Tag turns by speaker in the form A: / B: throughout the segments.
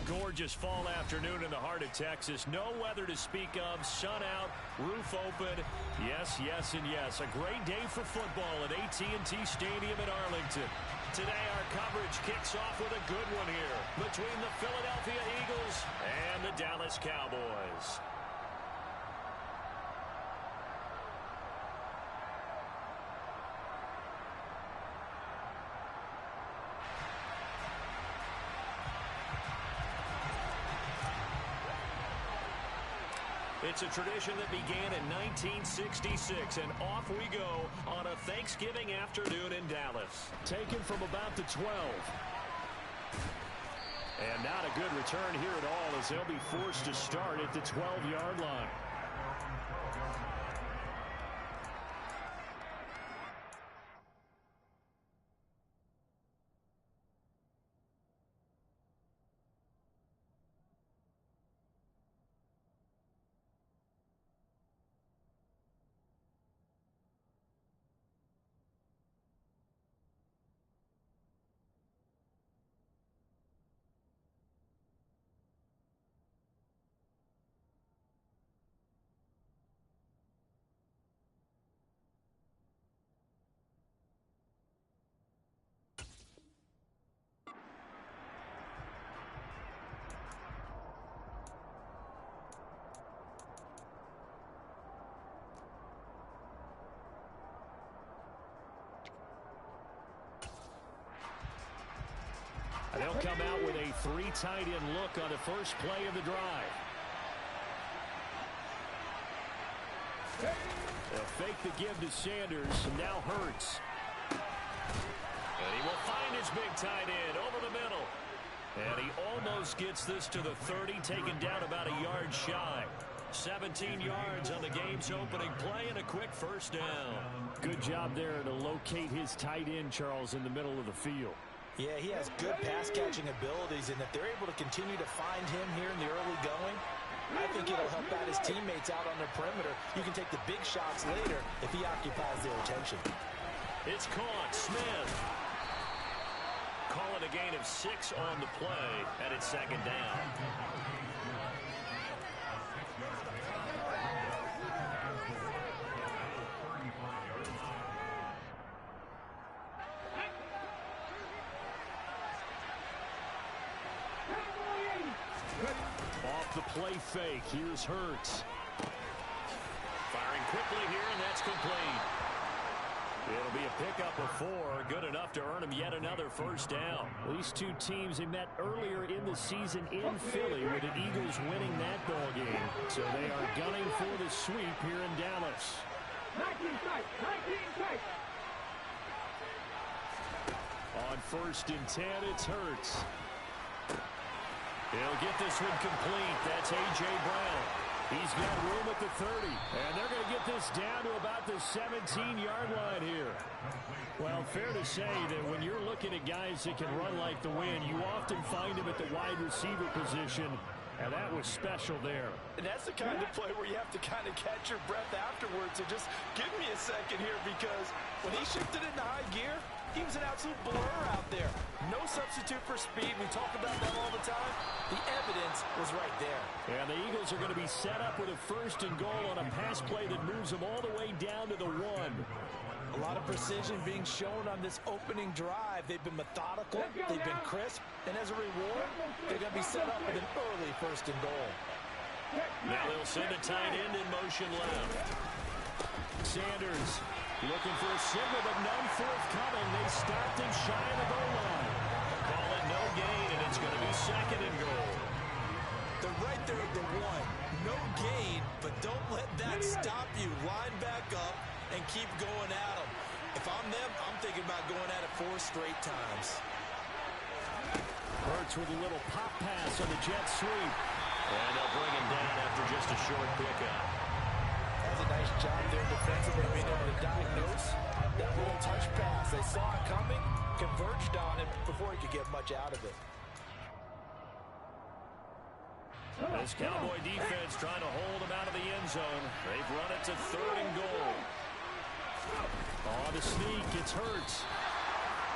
A: gorgeous fall afternoon in the heart of Texas. No weather to speak of. Sun out, roof open. Yes, yes, and yes. A great day for football at AT&T Stadium in Arlington. Today our coverage kicks off with a good one here between the Philadelphia Eagles and the Dallas Cowboys. It's a tradition that began in 1966, and off we go on a Thanksgiving afternoon in Dallas. Taken from about the 12. And not a good return here at all, as they'll be forced to start at the 12-yard line. They'll come out with a 3 tight end look on the first play of the drive. They'll fake the give to Sanders. Now Hurts. And he will find his big tight end over the middle. And he almost gets this to the 30, taken down about a yard shy. 17 yards on the game's opening play and a quick first down. Good job there to locate his tight end, Charles, in the middle of the field.
B: Yeah, he has good pass-catching abilities, and if they're able to continue to find him here in the early going, I think it'll help out his teammates out on the perimeter. You can take the big shots later if he occupies their attention.
A: It's caught. Smith. Call it a gain of 6 on the play, and it's second down. Off the play fake, here's Hurts. Firing quickly here, and that's complete. It'll be a pickup of 4, good enough to earn him yet another first down. These two teams, they met earlier in the season in Philly with the Eagles winning that ball game. So they are gunning for the sweep here in Dallas.
C: 19 tight.
A: On 1st and 10, it's Hurts. He'll get this one complete. That's A.J. Brown. He's got room at the 30. And they're going to get this down to about the 17-yard line here. Well, fair to say that when you're looking at guys that can run like the wind, you often find them at the wide receiver position. And that was special there.
B: And that's the kind of play where you have to kind of catch your breath afterwards. So just give me a second here, because when he shifted into high gear, he was an absolute blur out there. No substitute for speed. We talk about that all the time. The evidence was right there.
A: And the Eagles are going to be set up with a 1st and goal on a pass play that moves them all the way down to the 1.
B: A lot of precision being shown on this opening drive. They've been methodical. They've been crisp. And as a reward, they're going to be set up with an early 1st and goal.
A: Now they'll send a tight end in motion left. Sanders looking for a signal, but none forthcoming. They stopped him shy of the goal line. Call it no gain, and it's going to be 2nd and goal.
B: They're right there at the 1. No gain, but don't let that stop you. Line back up and keep going at them. If I'm them, I'm thinking about going at it 4 straight times.
A: Hurts with a little pop pass on the jet sweep. And they'll bring him down after just a short pickup.
B: That's a nice job there defensively, being able to diagnose that little touch pass. They saw it coming, converged on it before he could get much out of it.
A: This Cowboy defense trying to hold him out of the end zone. They've run it to 3rd and goal. On the sneak, it's Hurts.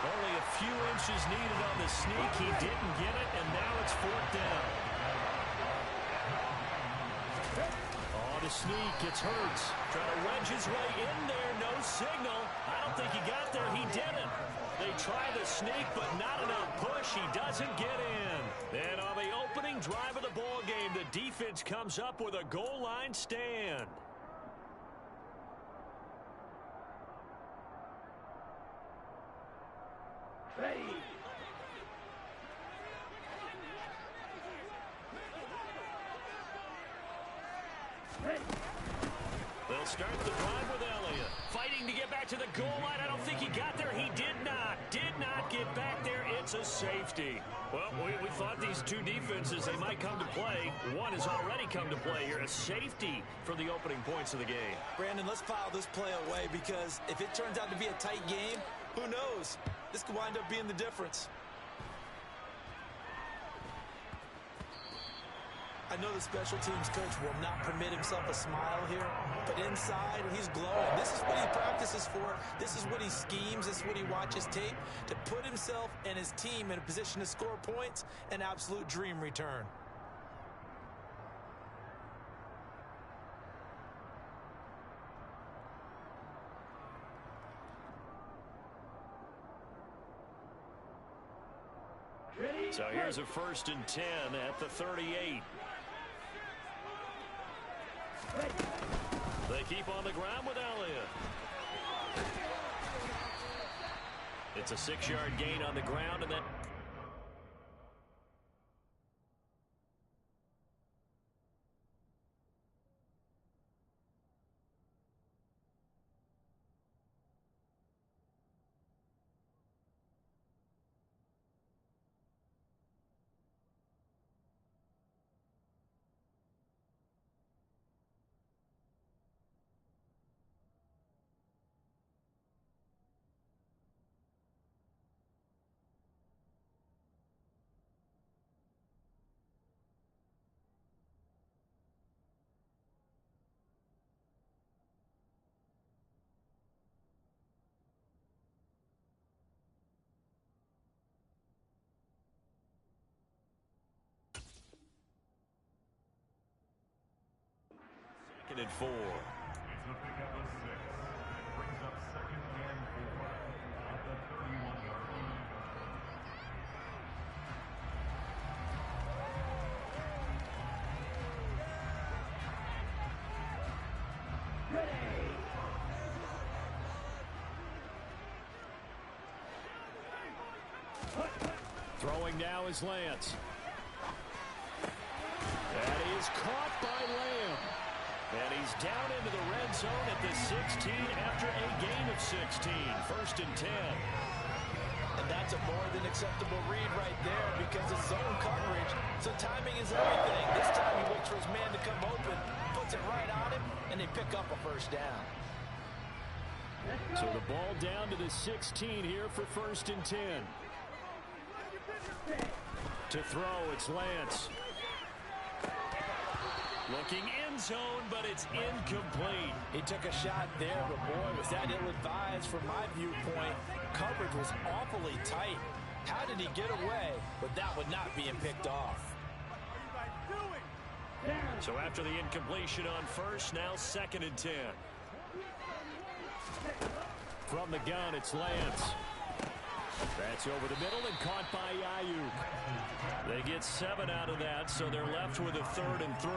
A: Only a few inches needed on the sneak. He didn't get it, and now it's fourth down. Oh, the sneak. It's Hurts. Trying to wedge his way in there. No signal. I don't think he got there. He didn't. They try the sneak, but not enough push. He doesn't get in. And on the opening drive of the ball game, the defense comes up with a goal line stand.
C: Ready.
A: They'll start the drive with Elliott. Fighting to get back to the goal line. I don't think he got there. He did not. Did not get back there. It's a safety. Well, we thought these two defenses, they might come to play. One has already come to play here. A safety for the opening points of the game.
B: Brandon, let's file this play away because if it turns out to be a tight game, who knows? This could wind up being the difference. I know the special teams coach will not permit himself a smile here, but inside, he's glowing. This is what he practices for. This is what he schemes. This is what he watches tape to put himself and his team in a position to score points. An absolute dream return.
A: So here's a 1st and 10 at the 38. They keep on the ground with Elliott. It's a 6-yard gain on the ground, and then second and 4.
C: It's a pickup of 6. It brings up 2nd and 4 at the 31-yard line.
A: Throwing now is Lance. That is caught by Lamb. And he's down into the red zone at the 16 after a gain of 16. 1st and 10.
B: And that's a more than acceptable read right there because it's zone coverage, so timing is everything. This time he waits for his man to come open, puts it right on him, and they pick up a 1st down.
A: So the ball down to the 16 here for 1st and 10. To throw, it's Lance. Looking end zone, but it's incomplete.
B: He took a shot there, but boy, was that ill-advised from my viewpoint. Coverage was awfully tight. How did he get away? But that would not being picked off.
A: So after the incompletion on 1st, now 2nd and 10. From the gun, it's Lance. That's over the middle and caught by Ayuk. They get 7 out of that, so they're left with a 3rd and 3.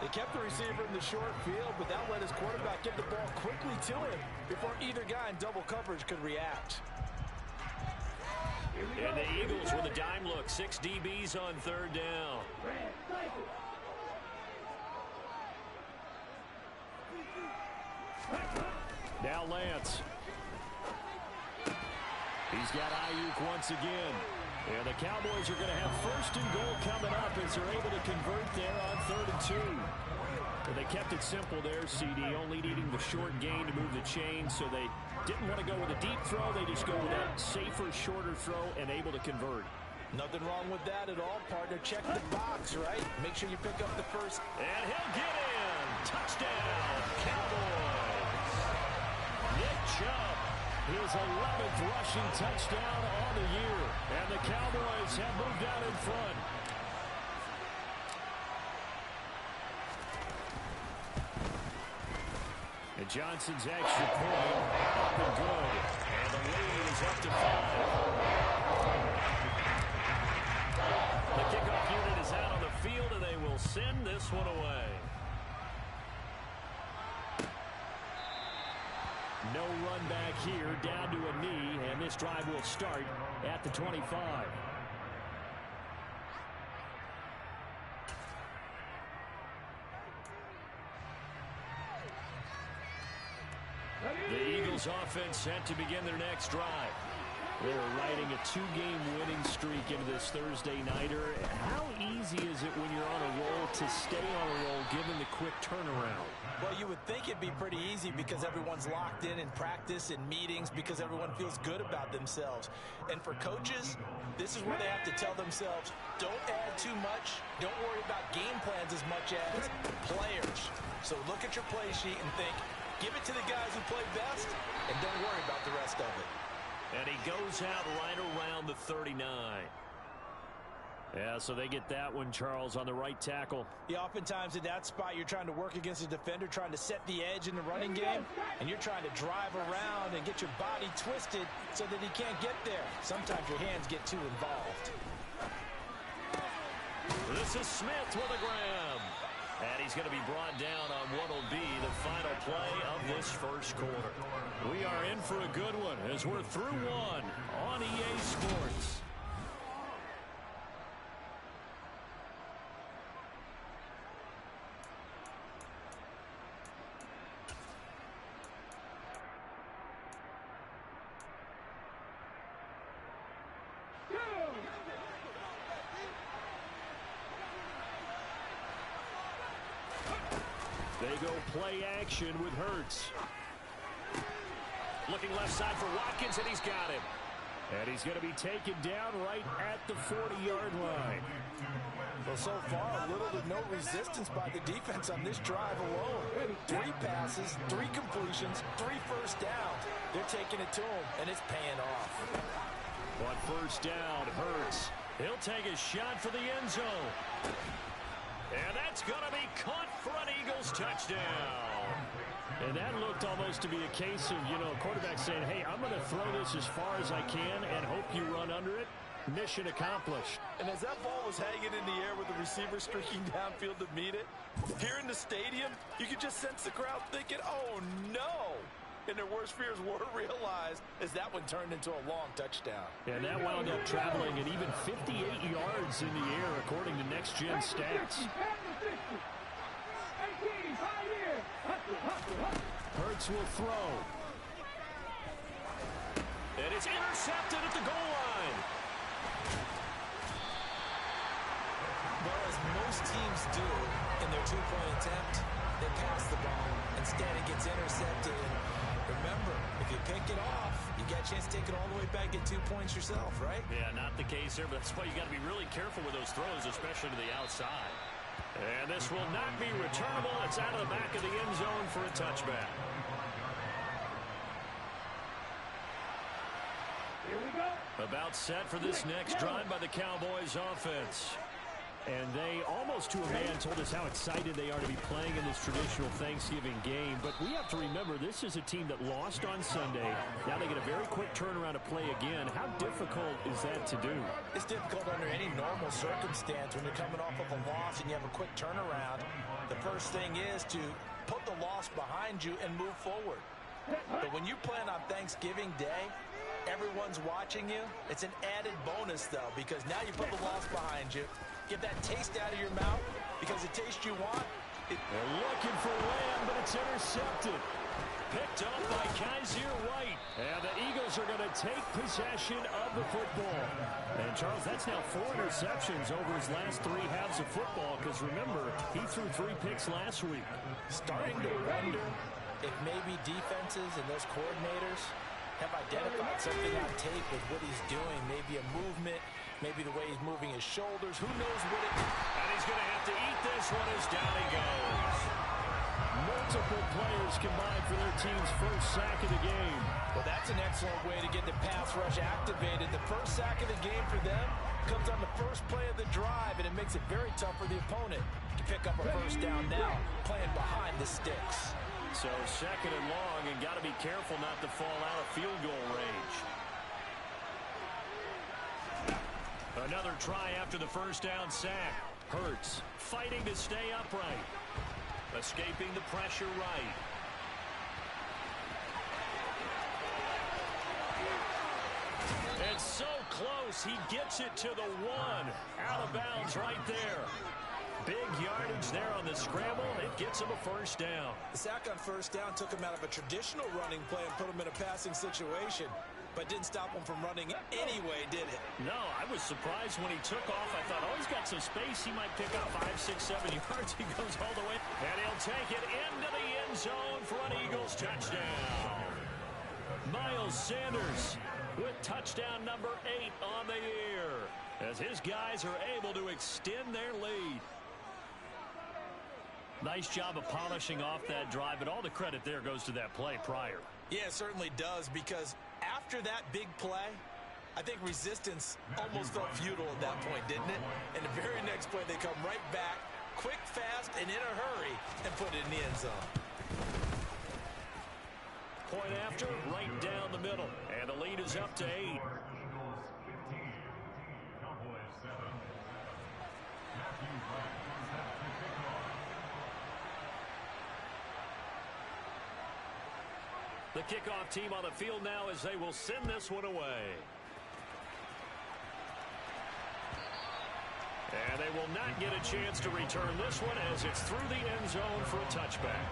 B: They kept the receiver in the short field, but that let his quarterback get the ball quickly to him before either guy in double coverage could react.
A: And the Eagles with a dime look. 6 DBs on 3rd down. Now Lance. He's got Ayuk once again. And the Cowboys are going to have 1st and goal coming up as they're able to convert there on 3rd and 2. And they kept it simple there, CD, only needing the short gain to move the chain, so they didn't want to go with a deep throw. They just go with a safer, shorter throw and able to convert.
B: Nothing wrong with that at all, partner. Check the box, right? Make sure you pick up the 1st.
A: And he'll get in. Touchdown, Cowboys. Nick Chubb his 11th rushing touchdown on the year. And the Cowboys have moved out in front. And Johnson's extra point up and good. And the lead is up to 5. The kickoff unit is out on the field, and they will send this one away. No run back here, down to a knee, and this drive will start at the 25. The Eagles offense set to begin their next drive. They're riding a 2-game winning streak into this Thursday nighter. How easy is it when you're on a roll to stay on a roll given the quick turnaround?
B: Well, you would think it'd be pretty easy because everyone's locked in practice and meetings because everyone feels good about themselves. And for coaches, this is where they have to tell themselves, don't add too much. Don't worry about game plans as much as players. So look at your play sheet and think, give it to the guys who play best, and don't worry about the rest of it.
A: And he goes out right around the 39. Yeah, so they get that one, Charles, on the right tackle.
B: Yeah, oftentimes in that spot, you're trying to work against a defender, trying to set the edge in the running game, and you're trying to drive around and get your body twisted so that he can't get there. Sometimes your hands get too involved.
A: This is Smith with a grab. And he's going to be brought down on what will be the final play of this first quarter. We are in for a good one as we're through one on EA Sports. They go play action with Hurts. Looking left side for Watkins, and he's got him. And he's going to be taken down right at the 40-yard line.
B: Well, so far, little to no resistance by the defense on this drive alone. 3 passes, 3 completions, 3 first downs. They're taking it to him, and it's paying off.
A: But first down, Hurts. He'll take a shot for the end zone. And that's going to be caught for an Eagles touchdown. And that looked almost to be a case of, a quarterback saying, hey, I'm going to throw this as far as I can and hope you run under it. Mission accomplished.
B: And as that ball was hanging in the air with the receiver streaking downfield to meet it, here in the stadium, you could just sense the crowd thinking, oh, no. And their worst fears were realized as that one turned into a long touchdown.
A: And that wound up traveling at even 58 yards in the air, according to Next Gen Stats. Hurts will throw. And it's intercepted at the goal line.
D: Well, as most teams do in their 2-point attempt, they pass the ball. Instead, it gets intercepted. Remember, if you pick it off, you get a chance to take it all the way back, get 2 points yourself, right?
A: Yeah, not the case here, but that's why you got to be really careful with those throws, especially to the outside. And this will not be returnable. It's out of the back of the end zone for a touchback.
E: Here we go.
A: About set for this next drive by the Cowboys offense. And they, almost to a man, told us how excited they are to be playing in this traditional Thanksgiving game. But we have to remember, this is a team that lost on Sunday. Now they get a very quick turnaround to play again. How difficult is that to do?
B: It's difficult under any normal circumstance when you're coming off of a loss and you have a quick turnaround. The first thing is to put the loss behind you and move forward. But when you plan on Thanksgiving Day, everyone's watching you. It's an added bonus, though, because now you put the loss behind you. Get that taste out of your mouth, because the taste you want.
A: They're looking for Lamb, but it's intercepted. Picked up by Kaiser White. And the Eagles are going to take possession of the football. And, Charles, that's now 4 interceptions over his last 3 halves of football, because, remember, he threw 3 picks last week.
B: Starting to wonder if maybe defenses and those coordinators have identified something on tape with what he's doing. Maybe a movement, maybe the way he's moving his shoulders. Who knows what it is?
A: And he's going to have to eat this one as down he goes. More multiple players combined for their team's first sack of the game.
B: Well, that's an excellent way to get the pass rush activated. The first sack of the game for them comes on the first play of the drive, and it makes it very tough for the opponent to pick up a first down now, playing behind the sticks.
A: So second and long, and got to be careful not to fall out of field goal range. Another try after the first down sack. Hurts fighting to stay upright. Escaping the pressure right. And so close, he gets it to the one. Out of bounds right there. Big yardage there on the scramble. It gets him a first down.
D: The sack on first down took him out of a traditional running play and put him in a passing situation, but didn't stop him from running anyway, did it?
A: No, I was surprised when he took off. I thought, oh, he's got some space. He might pick up 5, 6, 7 yards. He goes all the way, and he'll take it into the end zone for an Eagles touchdown. Miles Sanders with touchdown number 8 on the year, as his guys are able to extend their lead. Nice job of polishing off that drive, but all the credit there goes to that play prior.
D: Yeah, it certainly does, because after that big play, I think resistance almost felt futile at that point, didn't it? And the very next play, they come right back, quick, fast, and in a hurry, and put it in the end zone.
A: Point after, right down the middle, and the lead is up to 8.
C: Eagles 15, Cowboys 7. Matthew Wright set to kick off.
A: The kickoff team on the field now as they will send this one away. And they will not get a chance to return this one as it's through the end zone for a touchback.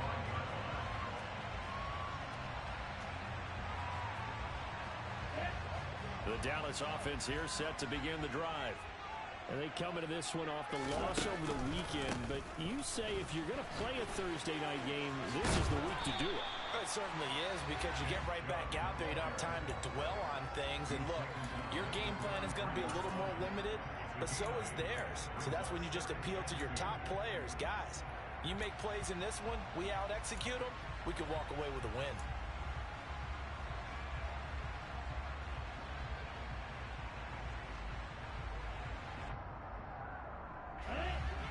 A: The Dallas offense here set to begin the drive. And they come into this one off the loss over the weekend. But you say if you're going to play a Thursday night game, this is the week to do it.
B: It certainly is, because you get right back out there. You don't have time to dwell on things. And look, your game plan is going to be a little more limited, but so is theirs. So that's when you just appeal to your top players. Guys, you make plays in this one, we out-execute them, we could walk away with a win.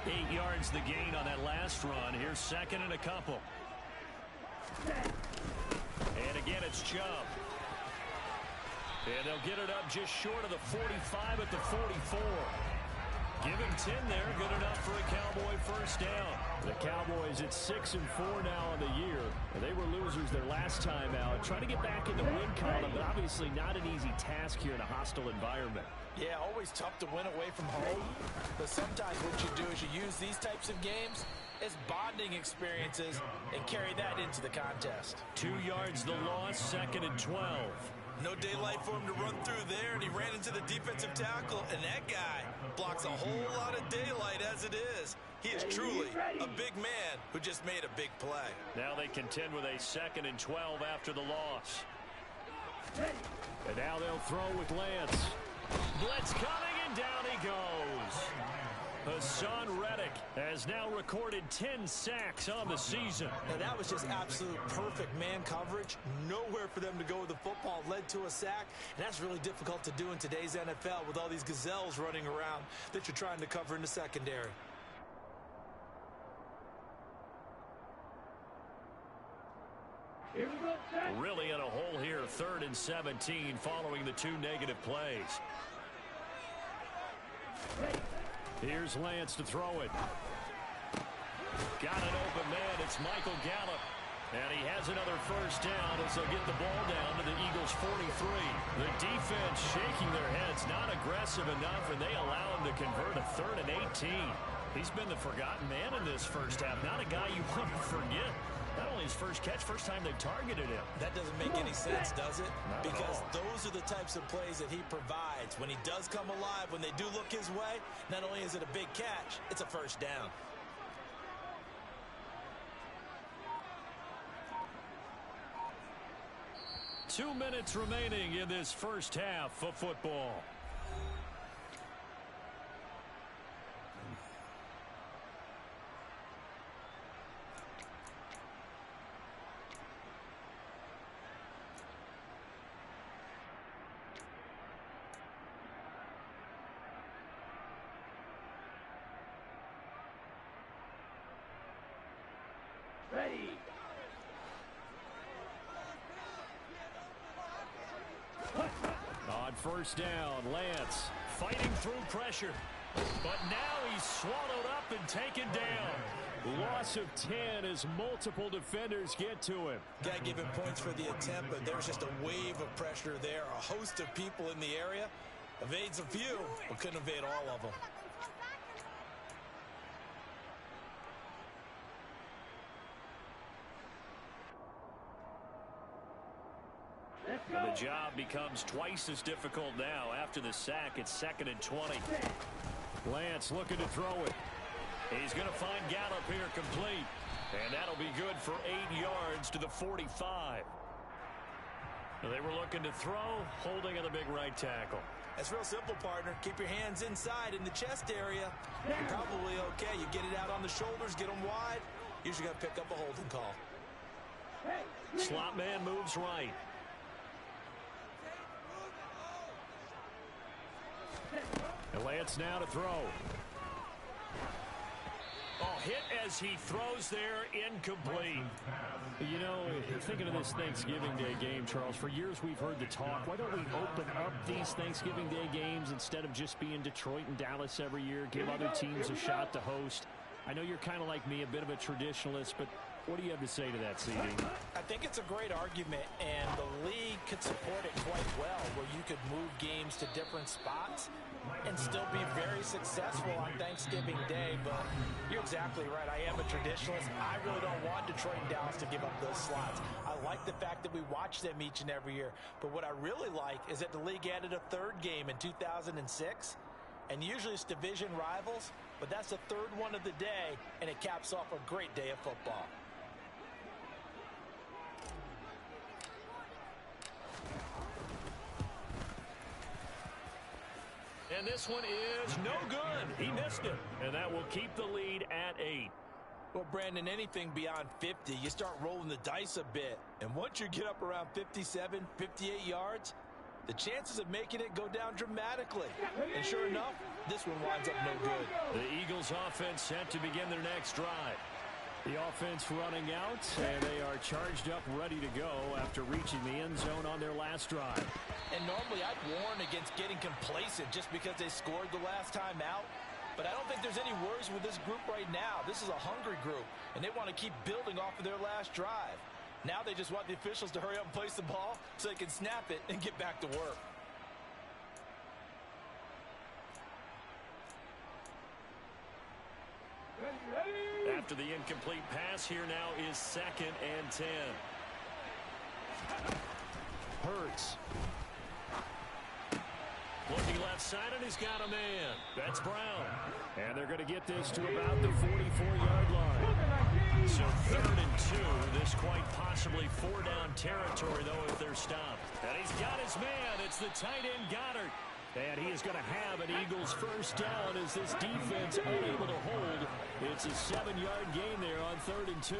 A: Eight yards the gain on that last run. Here's second and a couple. And again, it's Chubb. And they'll get it up just short of the 45 at the 44. Give him 10 there. Good enough for a Cowboy first down. The Cowboys at 6-4 now on the year. And they were losers their last time out. Trying to get back in the win column, but obviously not an easy task here in a hostile environment.
B: Yeah, always tough to win away from home. But sometimes what you do is you use these types of games as bonding experiences and carry that into the contest.
A: 2 yards the loss, second and 12.
D: No daylight for him to run through there, and he ran into the defensive tackle, and that guy blocks a whole lot of daylight as it is. He is truly a big man who just made a big play.
A: Now they contend with a second and 12 after the loss. And now they'll throw with Lance. Blitz coming, and down he goes. Hassan Reddick has now recorded 10 sacks on the season.
D: Now that was just absolute perfect man coverage. Nowhere for them to go with the football. Led to a sack, and that's really difficult to do in today's NFL with all these gazelles running around that you're trying to cover in the secondary.
A: Really in a hole here, 3rd and 17 following the 2 negative plays. Here's Lance to throw it. Got an open man. It's Michael Gallup. And he has another first down as they'll get the ball down to the Eagles' 43. The defense shaking their heads, not aggressive enough, and they allow him to convert a 3rd and 18. He's been the forgotten man in this first half. Not a guy you want to forget. Not only his first catch, first time they targeted him.
D: That doesn't make any sense, does it?
A: Not
D: because
A: at all.
D: those are the types of plays that he provides. When he does come alive, when they do look his way, not only is it a big catch, it's a first down.
A: Two minutes remaining in this first half of football. On first down, Lance fighting through pressure. But now he's swallowed up and taken down. Loss of 10 as multiple defenders get to him.
D: Got to give him points for the attempt, but there's just a wave of pressure there. A host of people in the area. Evades a few, but couldn't evade all of them.
A: The job becomes twice as difficult now. After the sack, it's 2nd and 20. Lance looking to throw it. He's going to find Gallup here complete. And that'll be good for 8 yards to the 45. They were looking to throw, holding on the big right tackle.
D: That's real simple, partner. Keep your hands inside in the chest area. You're probably okay. You get it out on the shoulders, get them wide. Usually got to pick up a holding call.
A: Slot man moves right. And Lance now to throw. Oh, hit as he throws there, incomplete. You know, thinking of this Thanksgiving Day game, Charles, for years we've heard the talk. Why don't we open up these Thanksgiving Day games instead of just being Detroit and Dallas every year, give other teams a shot to host? I know you're kind of like me, a bit of a traditionalist, but what do you have to say to that, CD?
D: I think it's a great argument, and the league could support it quite well, where you could move games to different spots and still be very successful on Thanksgiving Day. But you're exactly right. I am a traditionalist. I really don't want Detroit and Dallas to give up those slots. I like the fact that we watch them each and every year. But what I really like is that the league added a third game in 2006. And usually it's division rivals, but that's the third one of the day, and it caps off a great day of football.
A: And this one is no good. He missed it. And that will keep the lead at 8.
D: Well, Brandon, anything beyond 50, you start rolling the dice a bit. And once you get up around 57, 58 yards, the chances of making it go down dramatically. And sure enough, this one winds up no good.
A: The Eagles offense set to begin their next drive. The offense running out, and they are charged up, ready to go after reaching the end zone on their last drive.
D: And normally I'd warn against getting complacent just because they scored the last time out. But I don't think there's any worries with this group right now. This is a hungry group, and they want to keep building off of their last drive. Now they just want the officials to hurry up and place the ball so they can snap it and get back to work.
A: After the incomplete pass, here now is 2nd and 10. Hurts. Looking left side, and he's got a man. That's Brown. And they're going to get this to about the 44-yard line. So 3rd and 2. This quite possibly 4-down territory, though, if they're stopped. And he's got his man. It's the tight end, Goddard. And he is going to have an Eagles first down as this defense unable to hold. It's a 7-yard gain there on 3rd and 2.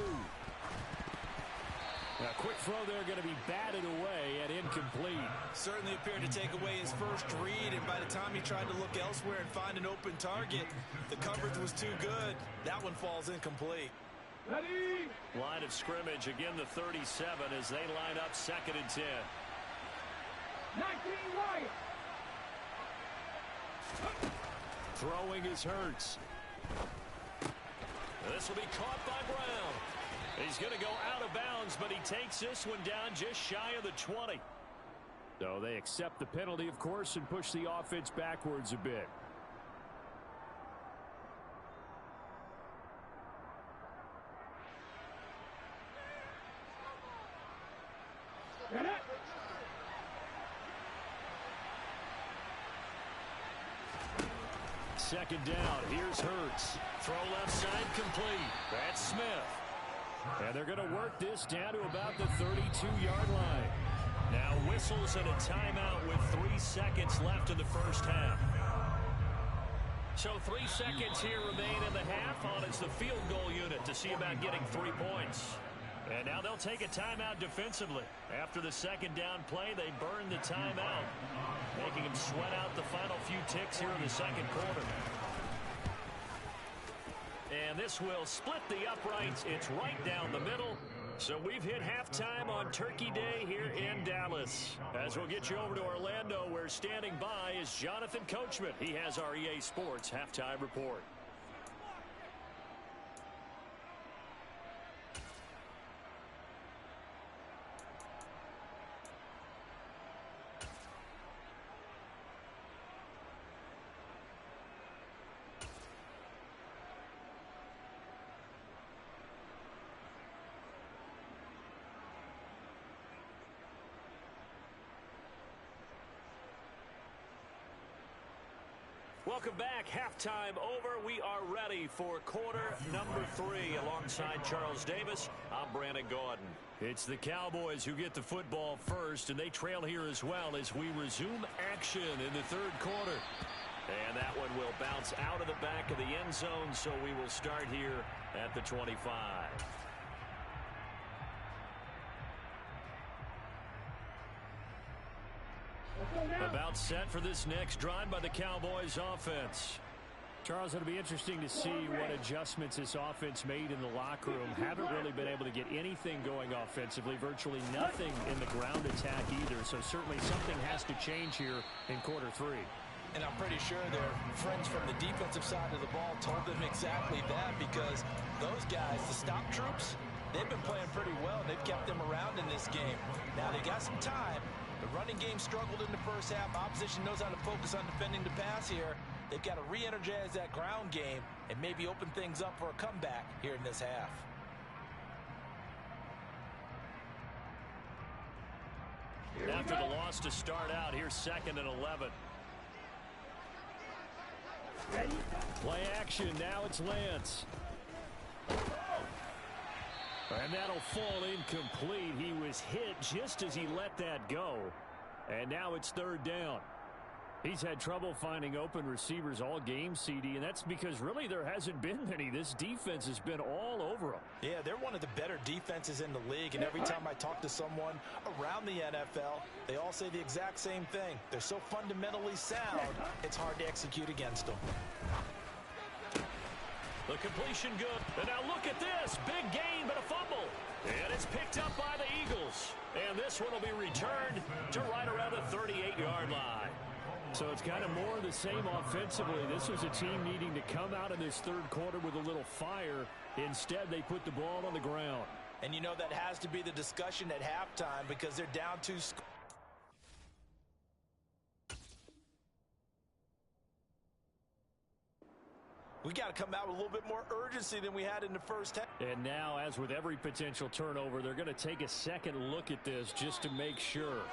A: A quick throw there going to be batted away and incomplete.
D: Certainly appeared to take away his first read, and by the time he tried to look elsewhere and find an open target, the coverage was too good. That one falls incomplete.
A: Line of scrimmage, again the 37 as they line up 2nd and 10.
E: 19 right.
A: Throwing is Hurts. This will be caught by Brown. He's going to go out of bounds, but he takes this one down just shy of the 20. So they accept the penalty, of course, and push the offense backwards a bit. Second down. Here's Hurts. Throw left side complete. That's Smith. And they're going to work this down to about the 32-yard line. Now whistles and a timeout with 3 seconds left in the first half. So 3 seconds here remain in the half on as the field goal unit to see about getting 3 points. And now they'll take a timeout defensively. After the second down play, they burn the timeout, making them sweat out the final few ticks here in the second quarter. And this will split the uprights. It's right down the middle. So we've hit halftime on Turkey Day here in Dallas. As we'll get you over to Orlando, where standing by is Jonathan Coachman. He has our EA Sports halftime report. Welcome back. Halftime over. We are ready for quarter number 3 alongside Charles Davis. I'm Brandon Gaudin. It's the Cowboys who get the football first, and they trail here as well as we resume action in the third quarter. And that one will bounce out of the back of the end zone, so we will start here at the 25. About set for this next drive by the Cowboys offense.
F: Charles, it'll be interesting to see what adjustments this offense made in the locker room. Haven't really been able to get anything going offensively, virtually nothing in the ground attack either. So certainly something has to change here in quarter 3.
D: And I'm pretty sure their friends from the defensive side of the ball told them exactly that, because those guys, the stop troops, they've been playing pretty well. They've kept them around in this game. Now they got some time. The running game struggled in the first half. Opposition knows how to focus on defending the pass here. They've got to re-energize that ground game and maybe open things up for a comeback here in this half.
A: After the loss to start out, here's 2nd and 11. Play action. Now it's Lance. And that'll fall incomplete. He was hit just as he let that go. And now it's 3rd down. He's had trouble finding open receivers all game, CD, and that's because really there hasn't been many. This defense has been all over them.
D: Yeah, they're one of the better defenses in the league, and every time I talk to someone around the NFL, they all say the exact same thing. They're so fundamentally sound, it's hard to execute against them.
A: The completion good. And now look at this. Big gain, but a fumble. And it's picked up by the Eagles. And this one will be returned to right around the 38-yard line.
F: So it's kind of more of the same offensively. This was a team needing to come out in this third quarter with a little fire. Instead, they put the ball on the ground.
D: And you know that has to be the discussion at halftime, because they're down 2 scores. We got to come out with a little bit more urgency than we had in the first half.
F: And now, as with every potential turnover, they're going to take a second look at this just to make sure.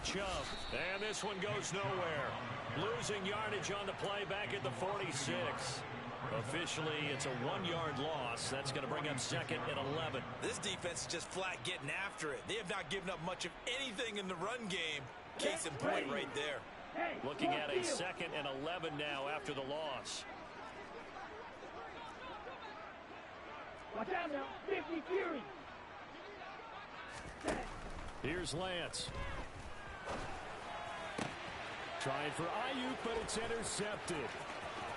A: Chubb. And this one goes nowhere. Losing yardage on the play back at the 46. Officially, it's a 1-yard loss. That's going to bring up 2nd and 11.
D: This defense is just flat getting after it. They have not given up much of anything in the run game. Case in point right there.
A: Looking at a 2nd and 11 now after the loss.
E: Watch out now. 50 Fury.
A: Here's Lance.
F: Trying for Ayuk, but it's intercepted.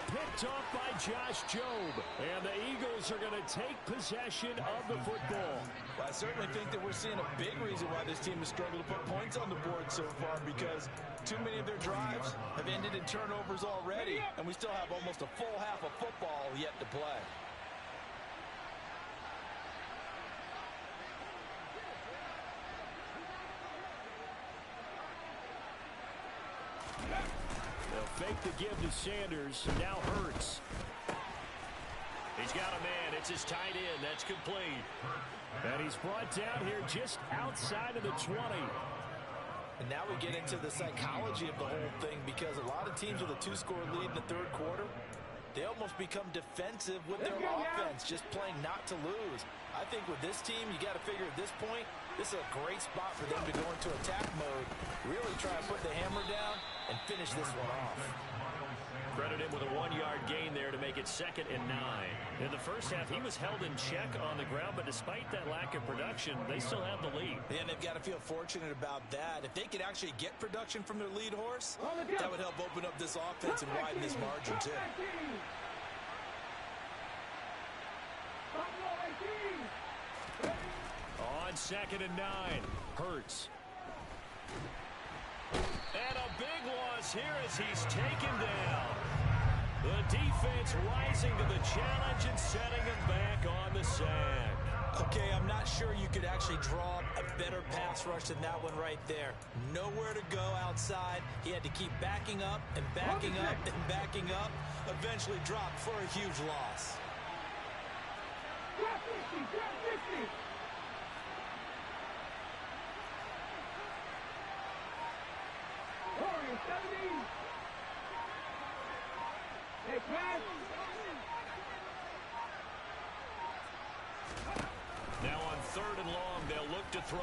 F: Picked off by Josh Jobe. And the Eagles are going to take possession of the football.
D: Well, I certainly think that we're seeing a big reason why this team has struggled to put points on the board so far, because too many of their drives have ended in turnovers already, and we still have almost a full half of football yet to play.
F: They'll fake the give to Sanders. Now Hurts.
A: He's got a man. It's his tight end. That's complete.
F: And he's brought down here just outside of the 20.
D: And now we get into the psychology of the whole thing, because a lot of teams with a 2-score lead in the third quarter, they almost become defensive with their offense, just playing not to lose. I think with this team, you got to figure at this point, This is a great spot for them to go into attack mode, really try to put the hammer down and finish this one off.
A: Credit him with a 1-yard gain there to make it 2nd and 9. In the first half, he was held in check on the ground, but despite that lack of production, they still have the lead.
D: And they've got to feel fortunate about that. If they could actually get production from their lead horse, that would help open up this offense and widen this margin, too.
A: On 2nd and 9, Hurts. And a big loss here as he's taken down. The defense rising to the challenge and setting him back on the sack.
D: Okay, I'm not sure you could actually draw a better pass rush than that one right there. Nowhere to go outside. He had to keep backing up and backing up and backing up. Eventually dropped for a huge loss.
E: Drop 50, drop 50. Warriors 70. Hey, pass.
A: Now on 3rd and long, they'll look to throw.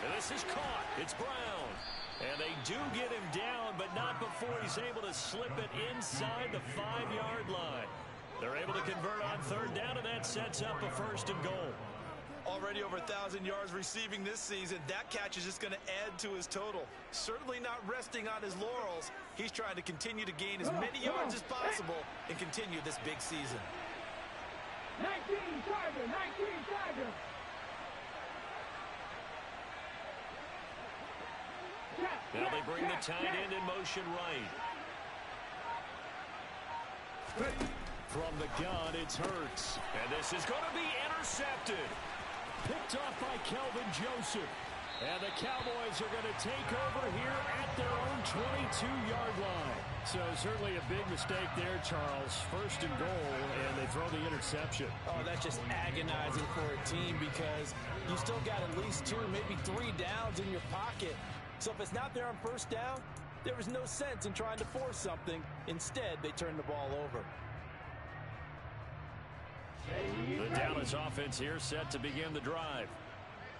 A: And this is caught. It's Brown. And they do get him down, but not before he's able to slip it inside the 5-yard line. They're able to convert on 3rd down, and that sets up a 1st and goal.
B: Already over 1,000 yards receiving this season. That catch is just going to add to his total. Certainly not resting on his laurels. He's trying to continue to gain as many yards as possible and continue this big season.
E: 19 Tiger, 19 Tiger.
A: Now they bring the tight end in motion right. From the gun, it's Hurts. And this is going to be intercepted. Picked off by Kelvin Joseph. And the Cowboys are going to take over here at their own 22-yard line. So certainly a big mistake there, Charles. 1st and goal, and they throw the interception.
D: Oh, that's just agonizing for a team because you still got at least 2, maybe 3 downs in your pocket. So if it's not there on 1st down, there is no sense in trying to force something. Instead, they turn the ball over.
A: The Dallas offense here set to begin the drive.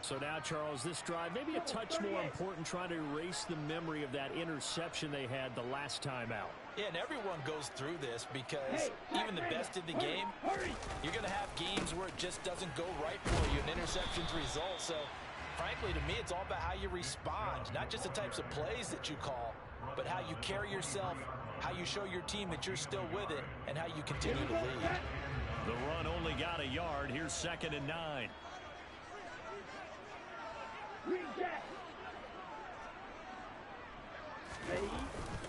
F: So now, Charles, this drive maybe a touch more important, trying to erase the memory of that interception they had the last time out.
D: Yeah, and everyone goes through this because even the best in the game, you're going to have games where it just doesn't go right for you, and interceptions result. So, frankly, to me, it's all about how you respond, not just the types of plays that you call, but how you carry yourself, how you show your team that you're still with it, and how you continue to lead.
A: The run only got a yard. Here's 2nd and 9.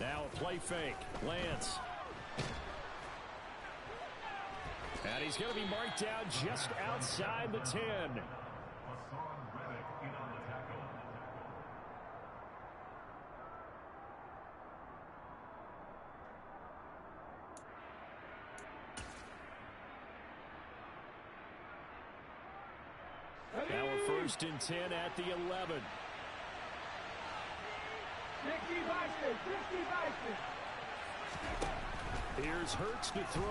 A: Now a play fake. Lance. And he's going to be marked down just outside the 10. Now a 1st and 10 at the 11.
E: 60 Bison.
A: Here's Hurts to throw.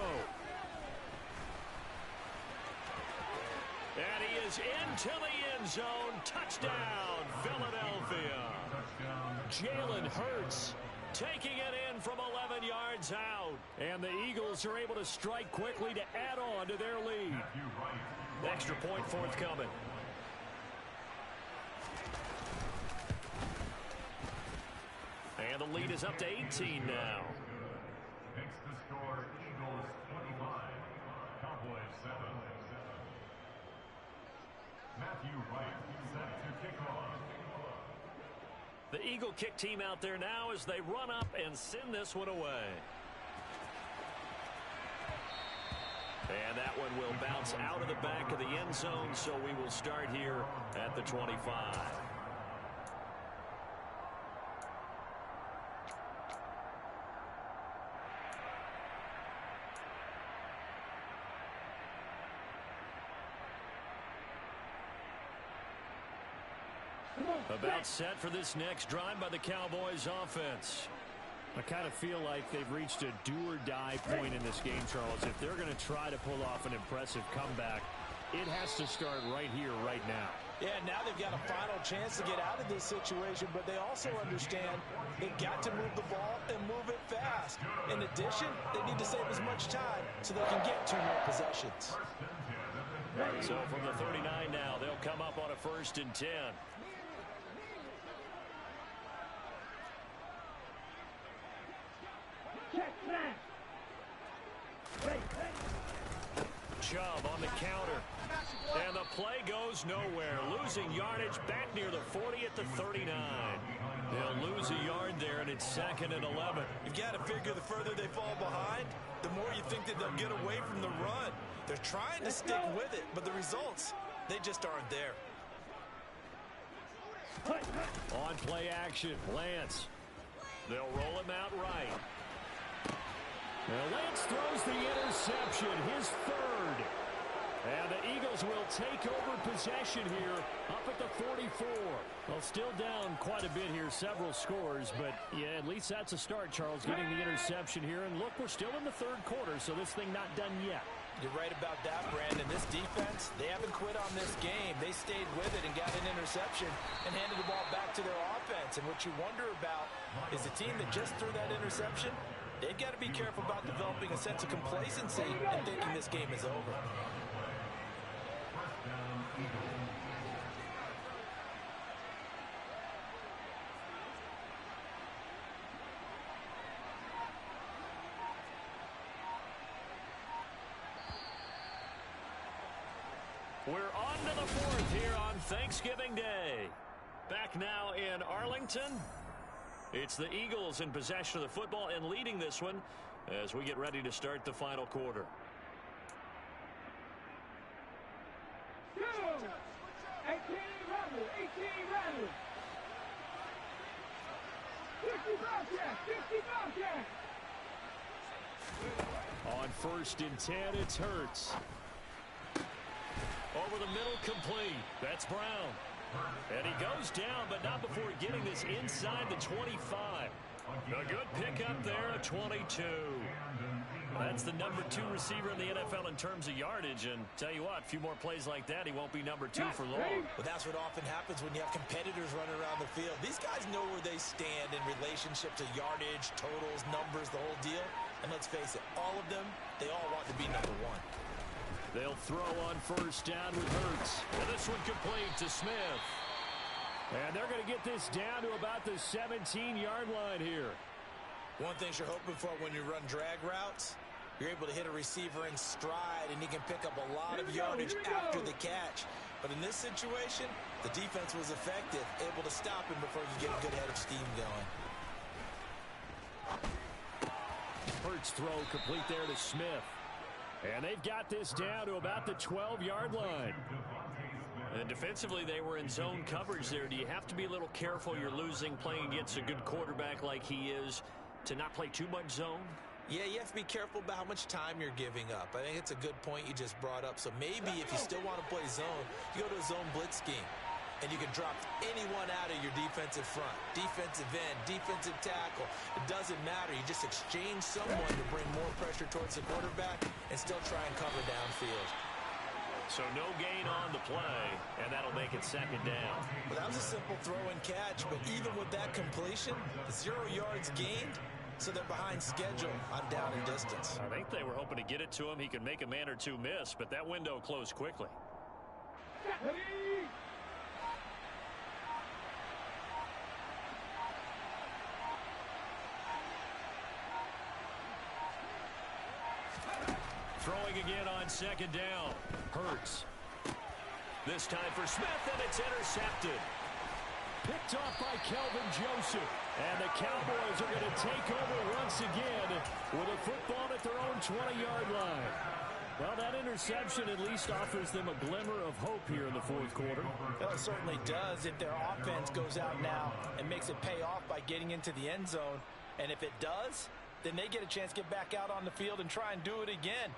A: And he is into the end zone. Touchdown, Philadelphia. Jalen Hurts taking it in from 11 yards out. And the Eagles are able to strike quickly to add on to their lead. Extra point forthcoming. And the lead is up to 18 now.
C: Makes the score Eagles 25, Cowboys 7. Matthew Wright set to kick off.
A: The Eagle kick team out there now as they run up and send this one away. And that one will bounce out of the back of the end zone, so we will start here at the 25. About set for this next drive by the Cowboys offense.
F: I kind of feel like they've reached a do-or-die point in this game, Charles. If they're going to try to pull off an impressive comeback, it has to start right here, right now.
D: Yeah, now they've got a final chance to get out of this situation, but they also understand they've got to move the ball and move it fast. In addition, they need to save as much time so they can get 2 more possessions.
A: So from the 39 now, they'll come up on a 1st and 10. Chubb on the counter. And the play goes nowhere. Losing yardage back near the 40 at the 39. They'll lose a yard there, and it's 2nd and 11.
D: You've got to figure the further they fall behind, the more you think that they'll get away from the run. They're trying to stick with it, but the results, they just aren't there.
A: On play action, Lance. They'll roll him out right. Now Lance throws the interception, his 3rd. And the Eagles will take over possession here up at the 44. Well, still down quite a bit here, several scores, but yeah, at least that's a start, Charles, getting the interception here. And look, we're still in the 3rd quarter, so this thing not done yet.
D: You're right about that, Brandon. This defense, they haven't quit on this game. They stayed with it and got an interception and handed the ball back to their offense. And what you wonder about is the team that just threw that interception, they've got to be careful about developing a sense of complacency and thinking this game is over.
A: We're on to the 4th here on Thanksgiving Day. Back now in Arlington. It's the Eagles in possession of the football and leading this one as we get ready to start the final quarter.
E: 2, 18 Rebel, 18 Rebel. 50 Bobcats, 50 Bobcats.
A: On 1st and 10, it's Hurts. Over the middle, complete. That's Brown. And he goes down, but not before getting this inside the 25. A good pickup there, a 22. That's the number 2 receiver in the NFL in terms of yardage. And tell you what, a few more plays like that, he won't be number 2 for long.
D: But that's what often happens when you have competitors running around the field. These guys know where they stand in relationship to yardage, totals, numbers, the whole deal. And let's face it, all of them, they all want to be number 1.
A: They'll throw on 1st down with Hurts. And this one complete to Smith. And they're going to get this down to about the 17-yard line here.
D: One thing you're hoping for when you run drag routes, you're able to hit a receiver in stride, and he can pick up a lot of yardage after the catch. But in this situation, the defense was effective, able to stop him before you get a good head of steam going.
A: Hurts throw complete there to Smith. And they've got this down to about the 12-yard line. And defensively, they were in zone coverage there. Do you have to be a little careful you're losing playing against a good quarterback like he is to not play too much zone?
D: Yeah, you have to be careful about how much time you're giving up. I think it's a good point you just brought up. So maybe if you still want to play zone, you go to a zone blitz scheme. And you can drop anyone out of your defensive front, defensive end, defensive tackle. It doesn't matter. You just exchange someone to bring more pressure towards the quarterback and still try and cover downfield.
A: So no gain on the play, and that'll make it 2nd down.
D: Well, that was a simple throw and catch, but even with that completion, 0 yards gained, so they're behind schedule on down and distance.
A: I think they were hoping to get it to him. He could make a man or 2 miss, but that window closed quickly. Throwing again on 2nd down. Hurts. This time for Smith, and it's intercepted. Picked off by Kelvin Joseph. And the Cowboys are going to take over once again with a football at their own 20-yard line. Well, that interception at least offers them a glimmer of hope here in the 4th quarter.
D: Well, it certainly does if their offense goes out now and makes it pay off by getting into the end zone. And if it does, then they get a chance to get back out on the field and try and do it again.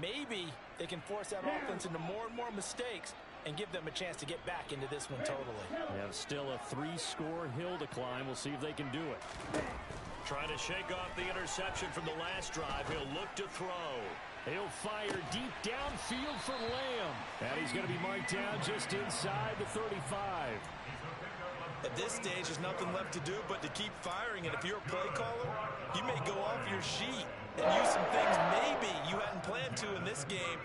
D: Maybe they can force that offense into more and more mistakes and give them a chance to get back into this one totally.
F: They have still a 3-score hill to climb. We'll see if they can do it.
A: Trying to shake off the interception from the last drive. He'll look to throw.
F: He'll fire deep downfield for Lamb. And he's going to be marked down just inside the 35.
D: At this stage, there's nothing left to do but to keep firing. And if you're a play caller, you may go off your sheet and use some things maybe you hadn't planned to in this game.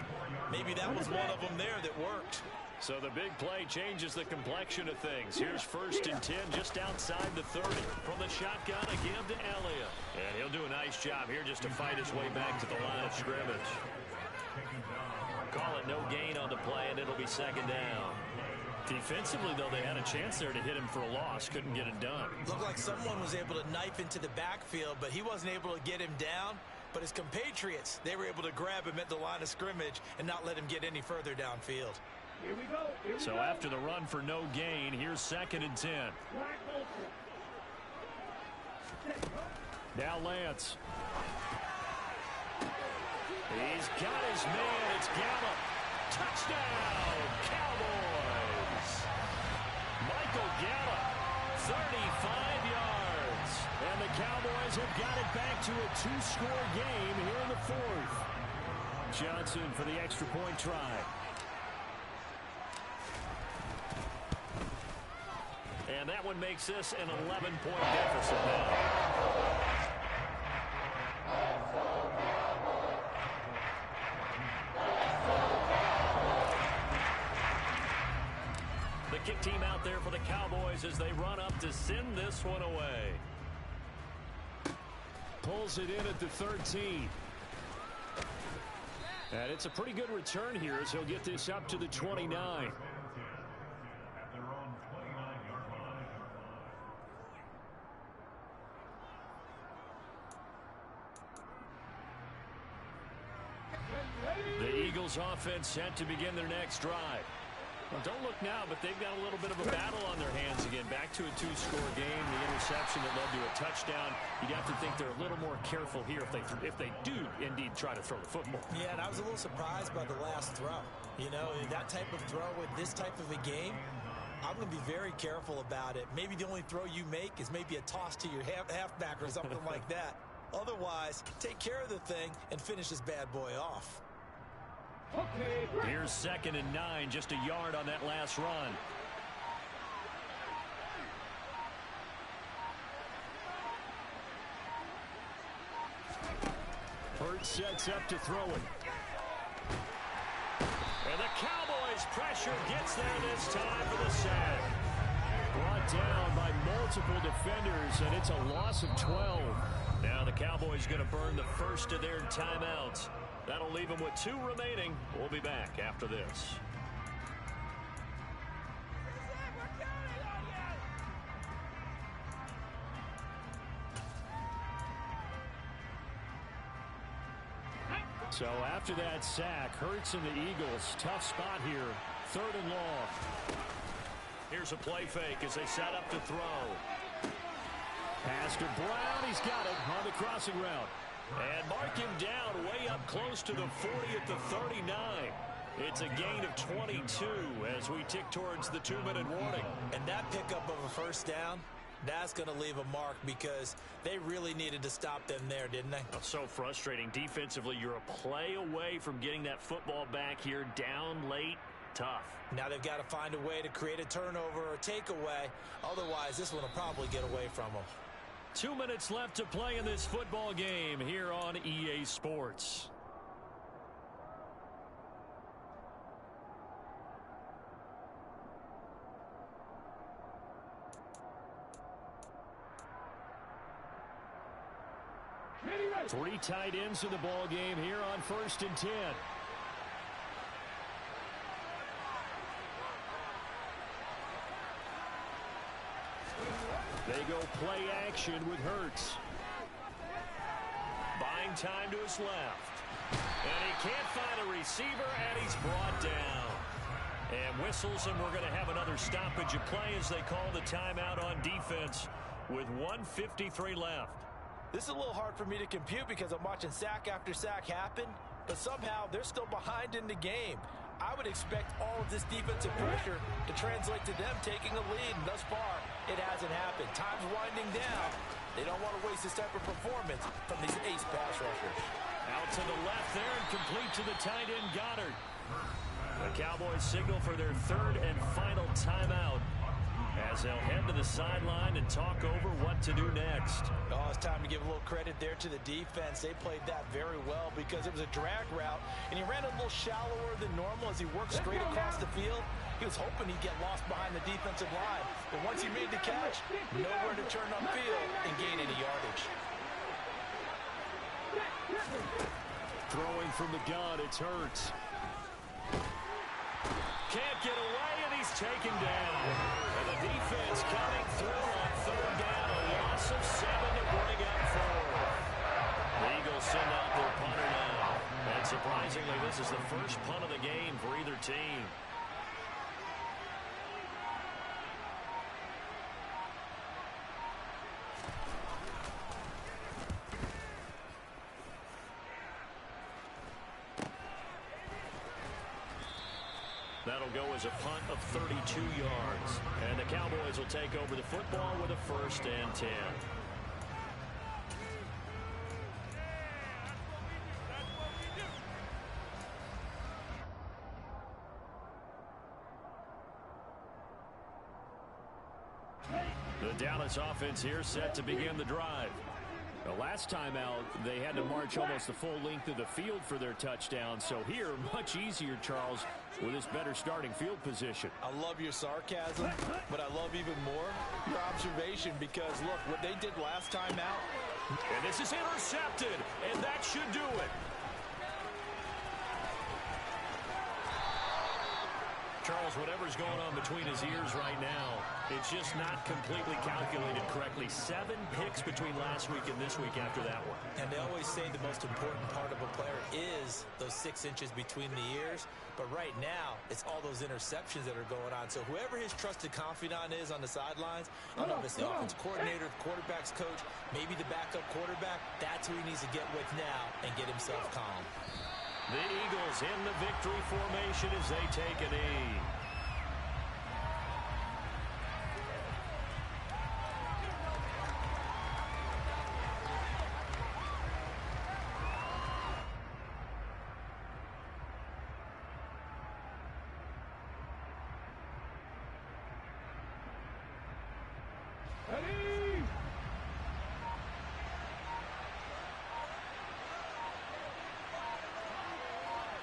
D: Maybe that was one of them there that worked.
A: So the big play changes the complexion of things. Here's 1st and 10 just outside the 30. From the shotgun, a give to Elliott. And he'll do a nice job here just to fight his way back to the line of scrimmage. Call it no gain on the play, and it'll be 2nd down. Defensively, though, they had a chance there to hit him for a loss. Couldn't get it done.
D: Looked like someone was able to knife into the backfield, but he wasn't able to get him down. But his compatriots, they were able to grab him at the line of scrimmage and not let him get any further downfield.
E: Here we go.
A: So after the run for no gain, here's 2nd and 10.
F: Now Lance.
A: He's got his man. It's Gallup. Touchdown, Cowboys. Michael Gallup, 35 yards.
F: And the Cowboys have got it back to a 2-score game here in the 4th. Johnson for the extra point try.
A: And that one makes this an 11-point deficit now. The kick team out there for the Cowboys as they run up to send this one away.
F: Pulls it in at the 13. And it's a pretty good return here as he'll get this up to the 29.
A: The Eagles offense set to begin their next drive.
F: Well, don't look now, but they've got a little bit of a battle on their hands again. Back to a 2-score game. The interception that led to a touchdown. You'd have to think they're a little more careful here if they do indeed try to throw the football.
D: Yeah, and I was a little surprised by the last throw. You know, that type of throw with this type of a game, I'm going to be very careful about it. Maybe the only throw you make is maybe a toss to your halfback or something like that. Otherwise, take care of the thing and finish this bad boy off.
A: Here's 2nd and 9, just a yard on that last run.
F: Hurts sets up to throw it.
A: And the Cowboys pressure gets there this time for the sack.
F: Brought down by multiple defenders, and it's a loss of 12.
A: Now the Cowboys going to burn the first of their timeouts. That'll leave them with 2 remaining. We'll be back after this.
F: So after that sack, Hurts and the Eagles, tough spot here. 3rd and long.
A: Here's a play fake as they set up to throw.
F: Pass to Brown. He's got it on the crossing route.
A: And mark him down way up close to the 40 at the 39. It's a gain of 22 as we tick towards the 2-minute warning.
D: And that pickup of a first down, that's going to leave a mark because they really needed to stop them there, didn't they?
A: Oh, so frustrating. Defensively, you're a play away from getting that football back here down late. Tough.
D: Now they've got to find a way to create a turnover or takeaway. Otherwise, this one will probably get away from them.
A: 2 minutes left to play in this football game here on EA Sports.
F: Three tight ends in the ball game here on 1st and 10. They go play action with Hurts.
A: Buying time to his left. And he can't find a receiver, and he's brought down. And whistles, and we're going to have another stoppage of play as they call the timeout on defense with 1:53 left.
B: This is a little hard for me to compute because I'm watching sack after sack happen, but somehow they're still behind in the game. I would expect all of this defensive pressure to translate to them taking a lead, and thus far,
D: it hasn't happened. Time's winding down. They don't want to waste this type of performance from these ace pass rushers.
A: Out to the left there and complete to the tight end, Goddard. The Cowboys signal for their third and final timeout as they'll head to the sideline and talk over what to do next.
D: Oh, it's time to give a little credit there to the defense. They played that very well because it was a drag route, and he ran a little shallower than normal as he worked straight across the field. He was hoping he'd get lost behind the defensive line, but once he made the catch, nowhere to turn upfield and gain any yardage.
A: Throwing from the gun, it's Hurts. Can't get away, and he's taken down. And the defense coming through on third down. A loss of 7 to bring up 4. The Eagles send out their punter now. And surprisingly, this is the first punt of the game for either team. That'll go as a punt of 32 yards. And the Cowboys will take over the football with a 1st and 10. The Dallas offense here set to begin the drive. The last time out, they had to march almost the full length of the field for their touchdown. So here, much easier, Charles, with this better starting field position.
D: I love your sarcasm, but I love even more your observation because, look, what they did last time out.
A: And this is intercepted, and that should do it. Charles, whatever's going on between his ears right now, it's just not completely calculated correctly. 7 picks between last week and this week after that one.
D: And they always say the most important part of a player is those 6 inches between the ears. But right now, it's all those interceptions that are going on. So whoever his trusted confidant is on the sidelines, I don't know if it's the offensive coordinator, the quarterback's coach, maybe the backup quarterback, that's who he needs to get with now and get himself calm.
A: The Eagles in the victory formation as they take a knee.